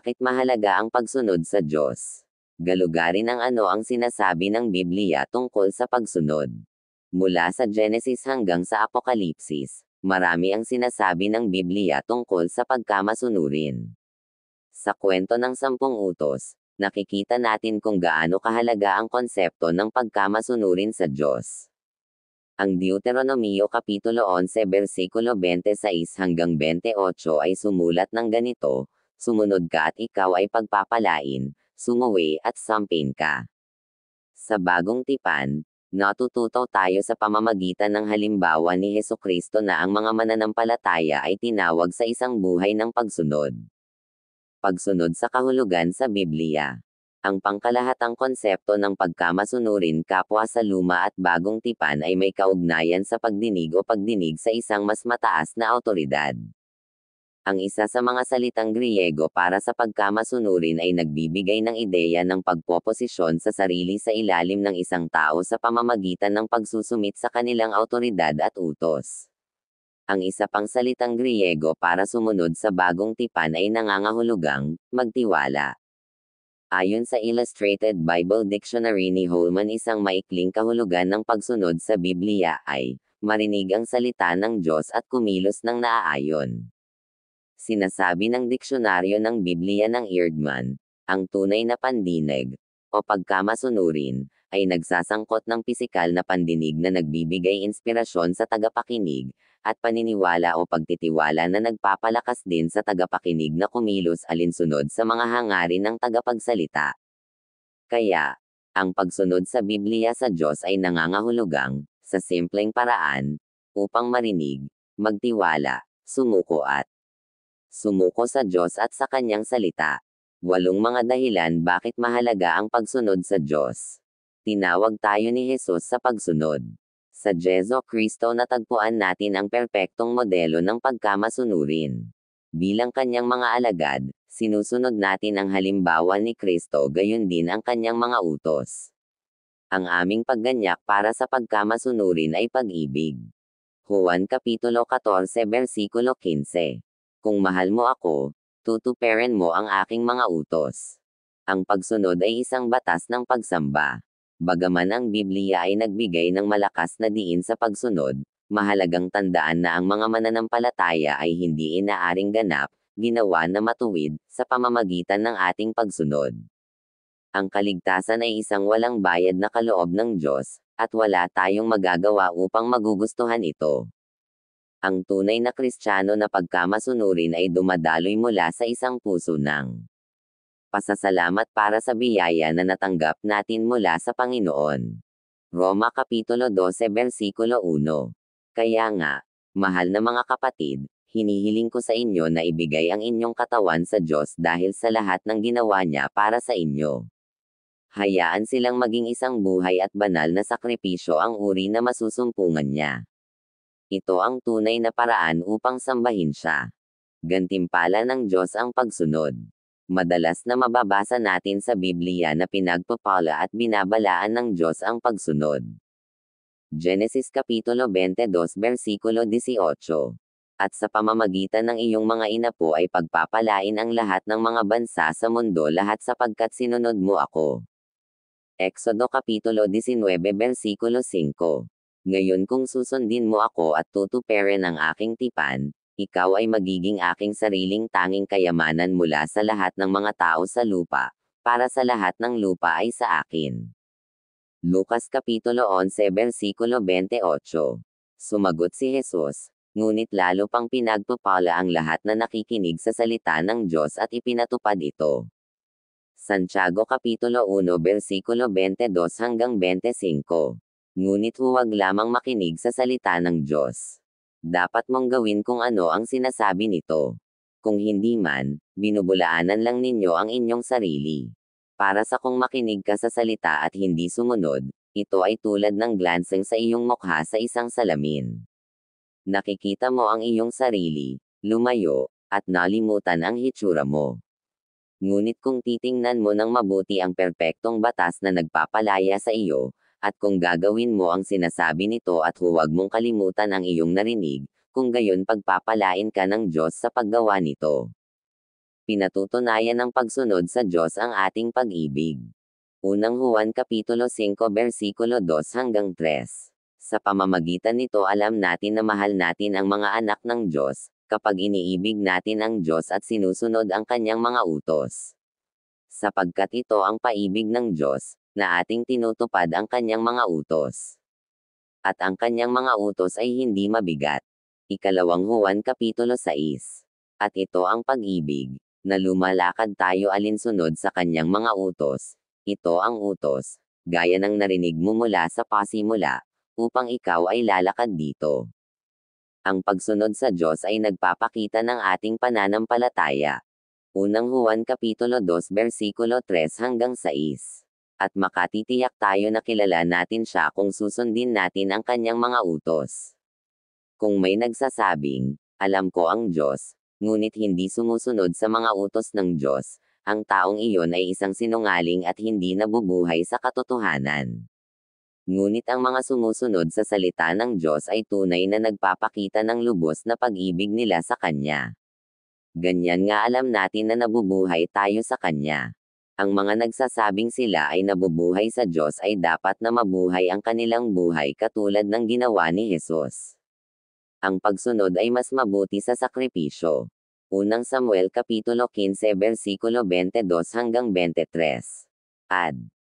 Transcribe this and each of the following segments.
Bakit mahalaga ang pagsunod sa Diyos? Galugarin ang ano ang sinasabi ng Biblia tungkol sa pagsunod. Mula sa Genesis hanggang sa Apokalipsis, marami ang sinasabi ng Biblia tungkol sa pagkamasunurin. Sa kwento ng 10 utos, nakikita natin kung gaano kahalaga ang konsepto ng pagkamasunurin sa Diyos. Ang Deuteronomio Kapitulo 11 versikulo 26 hanggang 28 ay sumulat ng ganito, "Sumunod ka at ikaw ay pagpapalain, sumuwi at sampin ka." Sa Bagong Tipan, natututo tayo sa pamamagitan ng halimbawa ni Hesukristo na ang mga mananampalataya ay tinawag sa isang buhay ng pagsunod. Pagsunod sa kahulugan sa Biblia. Ang pangkalahatang konsepto ng pagkamasunurin kapwa sa Luma at Bagong Tipan ay may kaugnayan sa pagdinig o pagdinig sa isang mas mataas na awtoridad. Ang isa sa mga salitang Griego para sa pagkamasunurin ay nagbibigay ng ideya ng pagpoposisyon sa sarili sa ilalim ng isang tao sa pamamagitan ng pagsusumit sa kanilang awtoridad at utos. Ang isa pang salitang Griego para sumunod sa Bagong Tipan ay nangangahulugang magtiwala. Ayon sa Illustrated Bible Dictionary ni Holman, isang maikling kahulugan ng pagsunod sa Biblia ay marinig ang salita ng Diyos at kumilos ng naaayon. Sinasabi ng diksyonaryo ng Biblia ng Eerdman, ang tunay na pandinig o pagkamasunurin ay nagsasangkot ng pisikal na pandinig na nagbibigay inspirasyon sa tagapakinig, at paniniwala o pagtitiwala na nagpapalakas din sa tagapakinig na kumilos alinsunod sa mga hangarin ng tagapagsalita. Kaya, ang pagsunod sa Biblia sa Diyos ay nangangahulugang, sa simpleng paraan, upang marinig, magtiwala, sumuko sa Diyos at sa Kanyang salita. 8 mga dahilan bakit mahalaga ang pagsunod sa Diyos. Tinawag tayo ni Jesus sa pagsunod. Sa Jesu Kristo natagpuan natin ang perpektong modelo ng pagkamasunurin. Bilang Kanyang mga alagad, sinusunod natin ang halimbawa ni Kristo, gayon din ang Kanyang mga utos. Ang aming pagganyak para sa pagkamasunurin ay pag-ibig. Juan Kapitulo 14 versikulo 15. Kung mahal mo ako, tutuparin mo ang aking mga utos. Ang pagsunod ay isang batas ng pagsamba. Bagaman ang Biblia ay nagbigay ng malakas na diin sa pagsunod, mahalagang tandaan na ang mga mananampalataya ay hindi inaaring ganap, ginawa na matuwid, sa pamamagitan ng ating pagsunod. Ang kaligtasan ay isang walang bayad na kaloob ng Diyos, at wala tayong magagawa upang magugustuhan ito. Ang tunay na Kristiyano na pagkamasunurin ay dumadaloy mula sa isang puso ng pasasalamat para sa biyaya na natanggap natin mula sa Panginoon. Roma Kapitulo 12 versikulo 1. Kaya nga, mahal na mga kapatid, hinihiling ko sa inyo na ibigay ang inyong katawan sa Diyos dahil sa lahat ng ginawa niya para sa inyo. Hayaan silang maging isang buhay at banal na sakripisyo ang uri na masusumpungan niya. Ito ang tunay na paraan upang sambahin siya. Gantimpala ng Diyos ang pagsunod. Madalas na mababasa natin sa Biblia na pinagpapala at binabalaan ng Diyos ang pagsunod. Genesis Kapitulo 22 versikulo 18. At sa pamamagitan ng iyong mga inapo ay pagpapalain ang lahat ng mga bansa sa mundo lahat sapagkat sinunod mo ako. Exodo Kapitulo 19 versikulo 5. Ngayon kung susundin mo ako at tutuparin ang aking tipan, ikaw ay magiging aking sariling tanging kayamanan mula sa lahat ng mga tao sa lupa, para sa lahat ng lupa ay sa akin. Lucas Kapitulo 11 versikulo 28. Sumagot si Jesus, ngunit lalo pang pinagpapala ang lahat na nakikinig sa salita ng Diyos at ipinatupad ito. Santiago Kapitulo 1 versikulo 22 hanggang 25. Ngunit huwag lamang makinig sa salita ng Diyos. Dapat mong gawin kung ano ang sinasabi nito. Kung hindi man, binubulaanan lang ninyo ang inyong sarili. Para sa kung makinig ka sa salita at hindi sumunod, ito ay tulad ng glansing sa iyong mukha sa isang salamin. Nakikita mo ang iyong sarili, lumayo, at nalimutan ang hitsura mo. Ngunit kung titingnan mo ng mabuti ang perpektong batas na nagpapalaya sa iyo, at kung gagawin mo ang sinasabi nito at huwag mong kalimutan ang iyong narinig, kung gayon pagpapalain ka ng Diyos sa paggawa nito. Pinatutunayan ng pagsunod sa Diyos ang ating pag-ibig. Unang Juan Kapitulo 5 versikulo 2 hanggang 3. Sa pamamagitan nito alam natin na mahal natin ang mga anak ng Diyos, kapag iniibig natin ang Diyos at sinusunod ang kanyang mga utos. Sapagkat ito ang paibig ng Diyos, na ating tinutupad ang kanyang mga utos. At ang kanyang mga utos ay hindi mabigat. Ikalawang Juan Kapitulo 6. At ito ang pag-ibig, na lumalakad tayo alinsunod sa kanyang mga utos. Ito ang utos, gaya ng narinig mo mula sa pasimula, upang ikaw ay lalakad dito. Ang pagsunod sa Diyos ay nagpapakita ng ating pananampalataya. Unang Juan Kapitulo 2 versikulo 3 hanggang 6. At makatitiyak tayo na kilala natin siya kung susundin natin ang kanyang mga utos. Kung may nagsasabing, alam ko ang Diyos, ngunit hindi sumusunod sa mga utos ng Diyos, ang taong iyon ay isang sinungaling at hindi nabubuhay sa katotohanan. Ngunit ang mga sumusunod sa salita ng Diyos ay tunay na nagpapakita ng lubos na pag-ibig nila sa Kanya. Ganyan nga alam natin na nabubuhay tayo sa Kanya. Ang mga nagsasabing sila ay nabubuhay sa Diyos ay dapat na mabuhay ang kanilang buhay katulad ng ginawa ni Jesus. Ang pagsunod ay mas mabuti sa sakripisyo. Unang Samuel Kapitulo 15 versikulo 22 hanggang 23.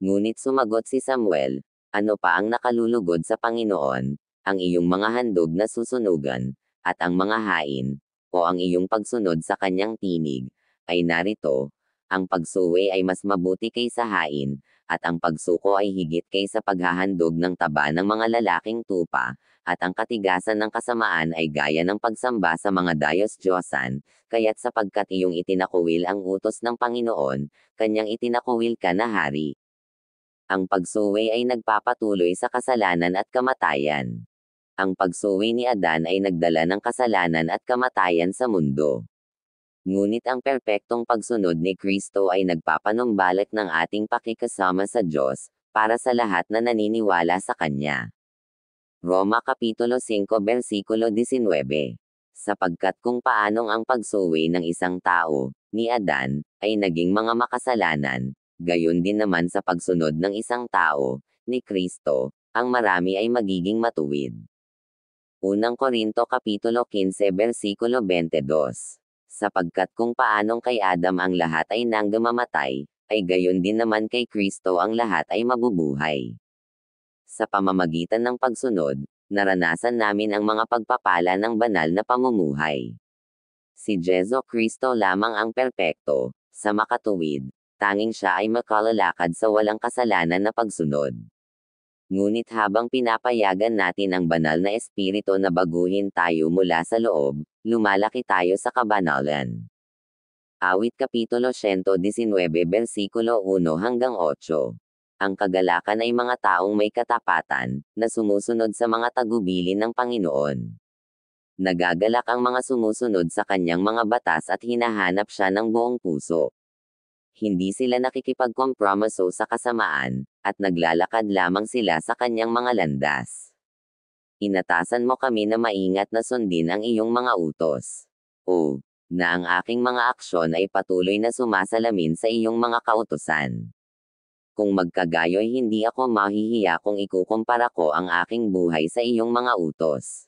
Ngunit sumagot si Samuel, ano pa ang nakalulugod sa Panginoon, ang iyong mga handog na susunugan, at ang mga hain, o ang iyong pagsunod sa kanyang tinig, ay narito, ang pagsuwi ay mas mabuti kaysa hain, at ang pagsuko ay higit kaysa paghahandog ng taba ng mga lalaking tupa, at ang katigasan ng kasamaan ay gaya ng pagsamba sa mga dayos-diyosan, kaya't sapagkat iyong itinakuwil ang utos ng Panginoon, kanyang itinakuwil ka na hari. Ang pagsuwi ay nagpapatuloy sa kasalanan at kamatayan. Ang pagsuwi ni Adan ay nagdala ng kasalanan at kamatayan sa mundo. Ngunit ang perpektong pagsunod ni Kristo ay nagpapanumbalik ng ating pakikasama sa Diyos, para sa lahat na naniniwala sa Kanya. Roma Kapitulo 5 versikulo 19. Sapagkat kung paanong ang pagsuwi ng isang tao, ni Adan, ay naging mga makasalanan, gayon din naman sa pagsunod ng isang tao, ni Kristo, ang marami ay magiging matuwid. Unang Korinto Kapitulo 15 versikulo 22. Sapagkat kung paanong kay Adam ang lahat ay nanggamamatay, ay gayon din naman kay Kristo ang lahat ay mabubuhay. Sa pamamagitan ng pagsunod, naranasan namin ang mga pagpapala ng banal na pamumuhay. Si Jesu Kristo lamang ang perpekto, sa makatuwid, tanging siya ay makalalakad sa walang kasalanan na pagsunod. Ngunit habang pinapayagan natin ang banal na espiritu na baguhin tayo mula sa loob, lumalaki tayo sa kabanalan. Awit Kapitulo 119 versikulo 1 hanggang 8. Ang kagalakan ay mga taong may katapatan, na sumusunod sa mga tagubilin ng Panginoon. Nagagalak ang mga sumusunod sa kanyang mga batas at hinahanap siya ng buong puso. Hindi sila nakikipagkompromiso sa kasamaan, at naglalakad lamang sila sa kanyang mga landas. Inatasan mo kami na maingat na sundin ang iyong mga utos. Na ang aking mga aksyon ay patuloy na sumasalamin sa iyong mga kautusan. Kung magkagayoy hindi ako mahihiya kung ikukumpara ko ang aking buhay sa iyong mga utos.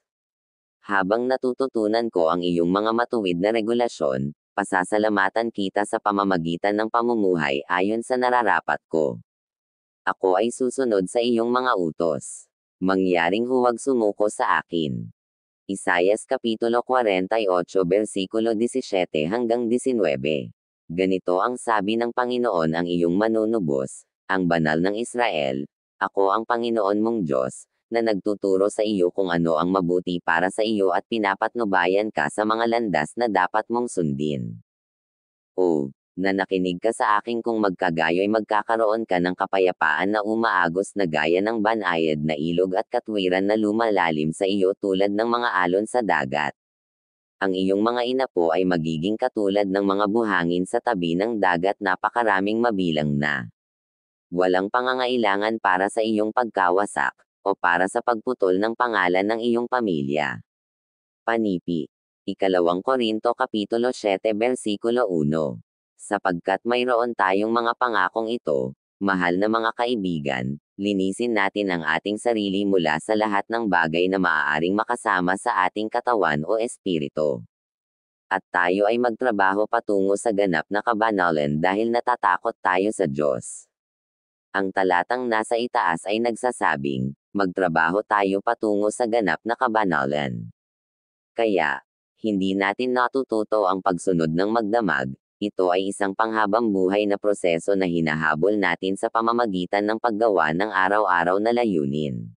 Habang natututunan ko ang iyong mga matuwid na regulasyon, pasasalamatan kita sa pamamagitan ng pamumuhay ayon sa nararapat ko. Ako ay susunod sa iyong mga utos. Mangyaring huwag sumuko sa akin. Isayas Kapitulo 48 versikulo 17 hanggang 19. Ganito ang sabi ng Panginoon ang iyong manunubos, ang banal ng Israel, ako ang Panginoon mong Diyos, na nagtuturo sa iyo kung ano ang mabuti para sa iyo at pinapatnubayan ka sa mga landas na dapat mong sundin. Na nakinig ka sa akin kung magkagayoy magkakaroon ka ng kapayapaan na umaagos na gaya ng banayad na ilog at katwiran na lumalalim sa iyo tulad ng mga alon sa dagat. Ang iyong mga inapo ay magiging katulad ng mga buhangin sa tabi ng dagat napakaraming mabilang na. Walang pangangailangan para sa iyong pagkawasak, o para sa pagputol ng pangalan ng iyong pamilya. Panipi. Ikalawang Korinto Kapitulo 7 Versikulo 1. Sapagkat mayroon tayong mga pangakong ito, mahal na mga kaibigan, linisin natin ang ating sarili mula sa lahat ng bagay na maaaring makasama sa ating katawan o espiritu. At tayo ay magtrabaho patungo sa ganap na kabanalan dahil natatakot tayo sa Diyos. Ang talatang nasa itaas ay nagsasabing, magtrabaho tayo patungo sa ganap na kabanalan. Kaya, hindi natin natututo ang pagsunod ng magdamag, ito ay isang panghabang buhay na proseso na hinahabol natin sa pamamagitan ng paggawa ng araw-araw na layunin.